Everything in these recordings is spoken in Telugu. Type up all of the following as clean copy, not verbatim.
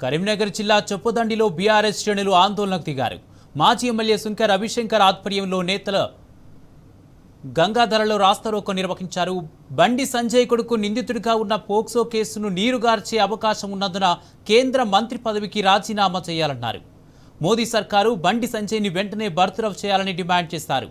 కరీంనగర్ జిల్లా చొప్పదండిలో బీఆర్ఎస్ శ్రేణులు ఆందోళనకు దిగారు. మాజీ ఎమ్మెల్యే సుంకర్ రవిశంకర్ ఆధ్వర్యంలో నేతల గంగాధరలో రాస్తారోకో నిర్వహించారు. బండి సంజయ్ కొడుకు నిందితుడిగా ఉన్న పోక్సో కేసును నీరుగార్చే అవకాశం ఉన్నందున కేంద్ర మంత్రి పదవికి రాజీనామా చేయాలన్నారు. మోదీ సర్కారు బండి సంజయ్ని వెంటనే బర్తరఫ్ చేయాలని డిమాండ్ చేశారు.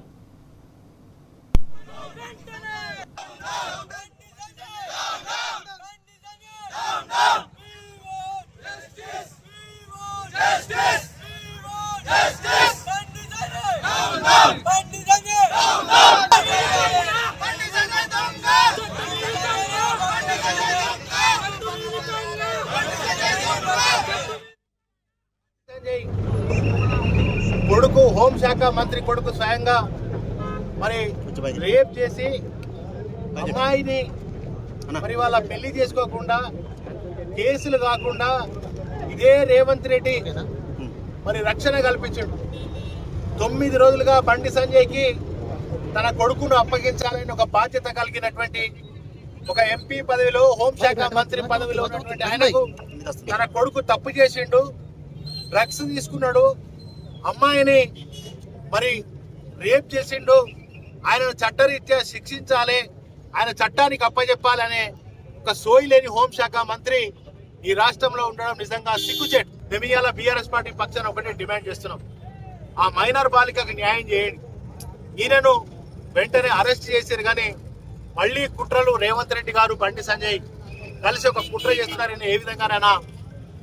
కొడుకు హోంశాఖ మంత్రి కొడుకు స్వయంగా మరి రేప్ చేసి అమ్మాయిని మరి వాళ్ళ పెళ్లి చేసుకోకుండా కేసులు కాకుండా ఇదే రేవంత్ రెడ్డి మరి రక్షణ కల్పించాడు. 9 రోజులుగా బండి సంజయ్కి తన కొడుకును అప్పగించాలని ఒక బాధ్యత కలిగినటువంటి ఒక ఎంపీ పదవిలో హోంశాఖ మంత్రి పదవిలో ఉన్నటువంటి ఆయనకు తన కొడుకు తప్పు చేసిండు, డ్రగ్స్ తీసుకున్నాడు, అమ్మాయిని మరి రేప్ చేసిండు, ఆయనను చట్టరీత్యా శిక్షించాలి, ఆయన చట్టానికి అప్పచెప్పాలనే ఒక సోయి లేని హోంశాఖ మంత్రి ఈ రాష్ట్రంలో ఉండడం నిజంగా సిగ్గుచేటు. మేము ఇవాళ బీఆర్ఎస్ పార్టీ పక్షాన ఒకటే డిమాండ్ చేస్తున్నాం, ఆ మైనర్ బాలికకు న్యాయం చేయండి. ఈయనను వెంటనే అరెస్ట్ చేశారు, కానీ మళ్ళీ కుట్రలు రేవంత్ రెడ్డి గారు బండి సంజయ్ కలిసి ఒక కుట్ర చేస్తున్నారని ఏ విధంగానైనా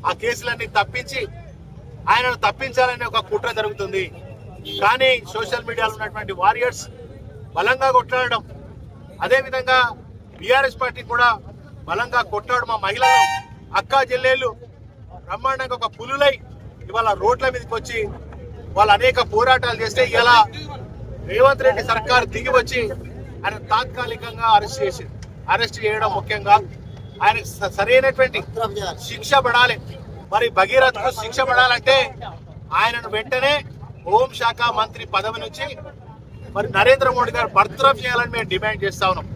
ఆ కేసులన్నీ తప్పించి ఆయనను తప్పించాలనే ఒక కుట్ర జరుగుతుంది. కానీ సోషల్ మీడియాలో ఉన్నటువంటి వారియర్స్ బలంగా కొట్లాడడం, అదేవిధంగా బీఆర్ఎస్ పార్టీ కూడా బలంగా కొట్లాడడం, మా మహిళలు అక్కా చెల్లెళ్ళు బ్రహ్మాండంగా ఒక పులులై ఇవాళ రోడ్ల మీదకి వచ్చి వాళ్ళు అనేక పోరాటాలు చేస్తే ఇలా రేవంత్ రెడ్డి సర్కార్ దిగి వచ్చి ఆయన తాత్కాలికంగా అరెస్ట్ చేయడం ముఖ్యంగా ఆయనకు సరైనటువంటి శిక్ష పడాలి. మరి భగీరథకు శిక్ష పడాలంటే ఆయనను వెంటనే హోంశాఖ మంత్రి పదవి నుంచి మరి నరేంద్ర మోడీ గారు బర్తరఫ్ చేయాలని మేము డిమాండ్ చేస్తా ఉన్నాం.